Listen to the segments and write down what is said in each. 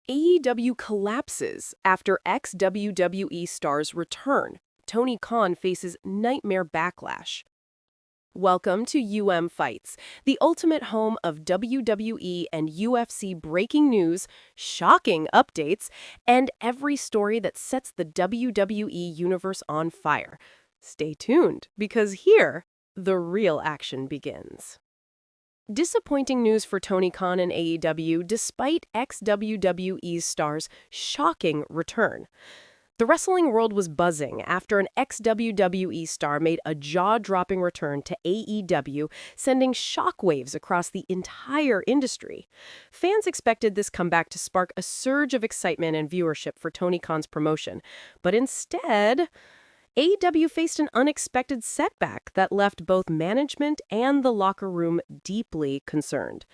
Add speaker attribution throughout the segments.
Speaker 1: AEW collapses after ex-WWE stars return. Tony Khan faces nightmare backlash. Welcome to Fights, the ultimate home of WWE and UFC breaking news, shocking updates, and every story that sets the WWE universe on fire. Stay tuned, because here, the real action begins. Disappointing news for Tony Khan and AEW despite ex-WWE's star's shocking return. The wrestling world was buzzing after an ex-WWE star made a jaw-dropping return to AEW, sending shockwaves across the entire industry. Fans expected this comeback to spark a surge of excitement and viewership for Tony Khan's promotion, but instead, AEW faced an unexpected setback that left both management and the locker room deeply concerned.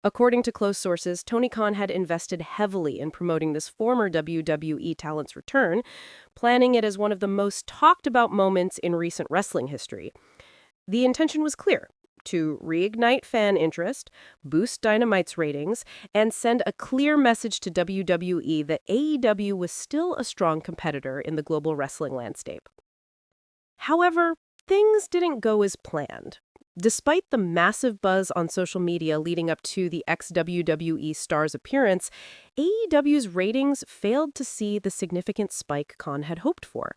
Speaker 1: According to close sources, Tony Khan had invested heavily in promoting this former WWE talent's return, planning it as one of the most talked about moments in recent wrestling history. The intention was clear: to reignite fan interest, boost Dynamite's ratings, and send a clear message to WWE that AEW was still a strong competitor in the global wrestling landscape. However, things didn't go as planned. Despite the massive buzz on social media leading up to the ex-WWE star's appearance, AEW's ratings failed to see the significant spike Khan had hoped for.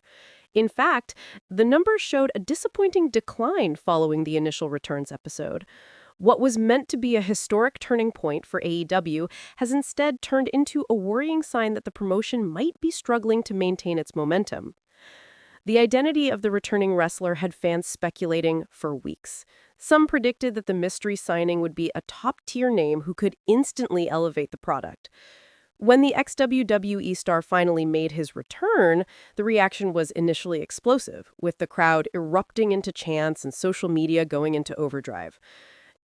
Speaker 1: In fact, the numbers showed a disappointing decline following the initial returns episode. What was meant to be a historic turning point for AEW has instead turned into a worrying sign that the promotion might be struggling to maintain its momentum. The identity of the returning wrestler had fans speculating for weeks. Some predicted that the mystery signing would be a top-tier name who could instantly elevate the product. When the ex-WWE star finally made his return, the reaction was initially explosive, with the crowd erupting into chants and social media going into overdrive.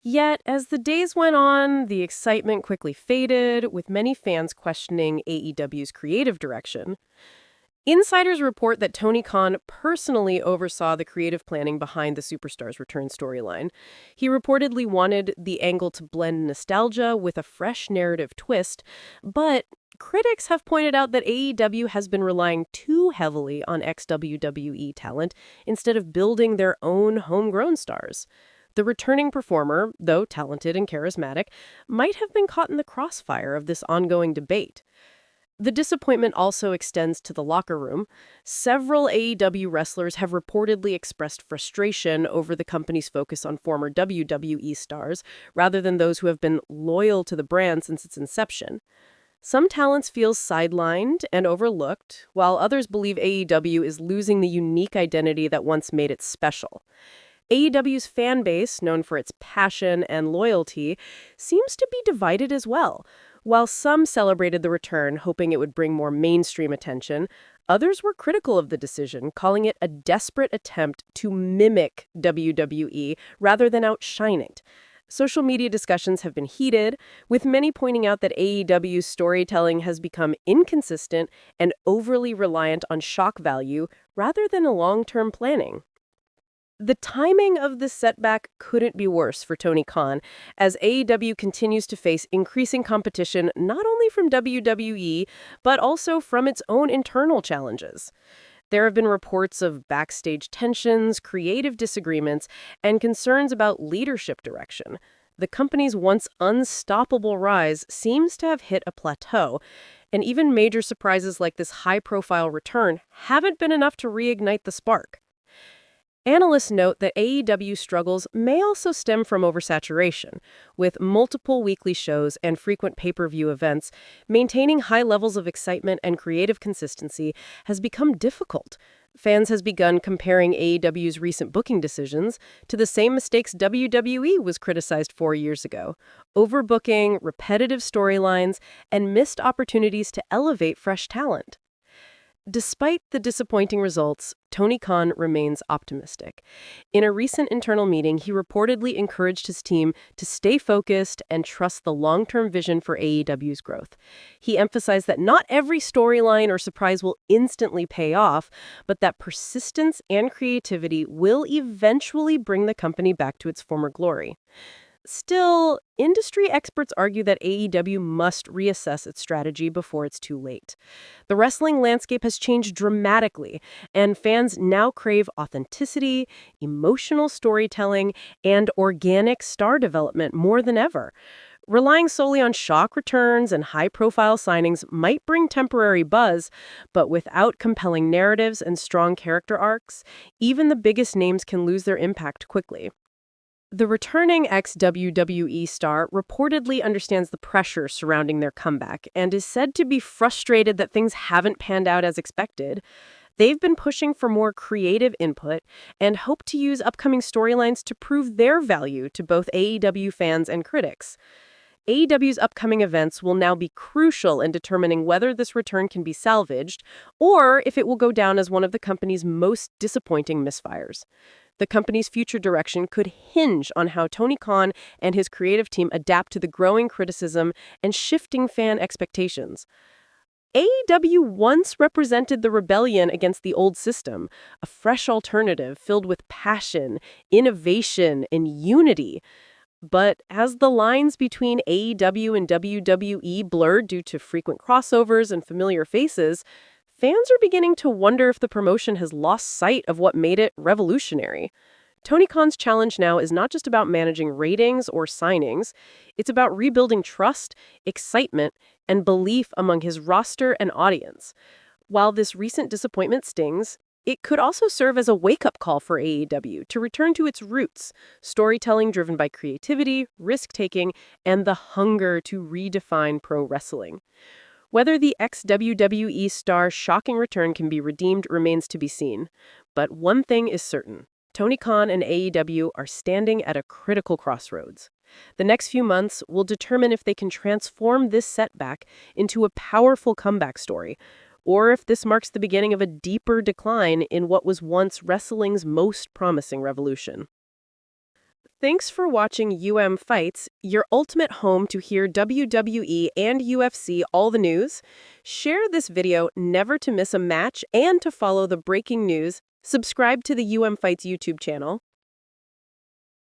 Speaker 1: Yet, as the days went on, the excitement quickly faded, with many fans questioning AEW's creative direction. Insiders report that Tony Khan personally oversaw the creative planning behind the superstar's return storyline. He reportedly wanted the angle to blend nostalgia with a fresh narrative twist, but critics have pointed out that AEW has been relying too heavily on ex-WWE talent instead of building their own homegrown stars. The returning performer, though talented and charismatic, might have been caught in the crossfire of this ongoing debate. The disappointment also extends to the locker room. Several AEW wrestlers have reportedly expressed frustration over the company's focus on former WWE stars, rather than those who have been loyal to the brand since its inception. Some talents feel sidelined and overlooked, while others believe AEW is losing the unique identity that once made it special. AEW's fan base, known for its passion and loyalty, seems to be divided as well. While some celebrated the return, hoping it would bring more mainstream attention, others were critical of the decision, calling it a desperate attempt to mimic WWE rather than outshine it. Social media discussions have been heated, with many pointing out that AEW's storytelling has become inconsistent and overly reliant on shock value rather than a long-term planning. The timing of this setback couldn't be worse for Tony Khan, as AEW continues to face increasing competition not only from WWE, but also from its own internal challenges. There have been reports of backstage tensions, creative disagreements, and concerns about leadership direction. The company's once unstoppable rise seems to have hit a plateau, and even major surprises like this high-profile return haven't been enough to reignite the spark. Analysts note that AEW struggles may also stem from oversaturation. With multiple weekly shows and frequent pay-per-view events, maintaining high levels of excitement and creative consistency has become difficult. Fans has begun comparing AEW's recent booking decisions to the same mistakes WWE was criticized 4 years ago: overbooking, repetitive storylines, and missed opportunities to elevate fresh talent. Despite the disappointing results, Tony Khan remains optimistic. In a recent internal meeting, he reportedly encouraged his team to stay focused and trust the long-term vision for AEW's growth. He emphasized that not every storyline or surprise will instantly pay off, but that persistence and creativity will eventually bring the company back to its former glory. Still, industry experts argue that AEW must reassess its strategy before it's too late. The wrestling landscape has changed dramatically, and fans now crave authenticity, emotional storytelling, and organic star development more than ever. Relying solely on shock returns and high-profile signings might bring temporary buzz, but without compelling narratives and strong character arcs, even the biggest names can lose their impact quickly. The returning ex-WWE star reportedly understands the pressure surrounding their comeback and is said to be frustrated that things haven't panned out as expected. They've been pushing for more creative input and hope to use upcoming storylines to prove their value to both AEW fans and critics. AEW's upcoming events will now be crucial in determining whether this return can be salvaged or if it will go down as one of the company's most disappointing misfires. The company's future direction could hinge on how Tony Khan and his creative team adapt to the growing criticism and shifting fan expectations. AEW once represented the rebellion against the old system, a fresh alternative filled with passion, innovation, and unity. But as the lines between AEW and WWE blurred due to frequent crossovers and familiar faces, fans are beginning to wonder if the promotion has lost sight of what made it revolutionary. Tony Khan's challenge now is not just about managing ratings or signings, it's about rebuilding trust, excitement, and belief among his roster and audience. While this recent disappointment stings, it could also serve as a wake-up call for AEW to return to its roots, storytelling driven by creativity, risk-taking, and the hunger to redefine pro wrestling. Whether the ex-WWE star's shocking return can be redeemed remains to be seen. But one thing is certain. Tony Khan and AEW are standing at a critical crossroads. The next few months will determine if they can transform this setback into a powerful comeback story, or if this marks the beginning of a deeper decline in what was once wrestling's most promising revolution. Thanks for watching Fights, your ultimate home to hear WWE and UFC all the news. Share this video never to miss a match and to follow the breaking news. Subscribe to the Fights YouTube channel.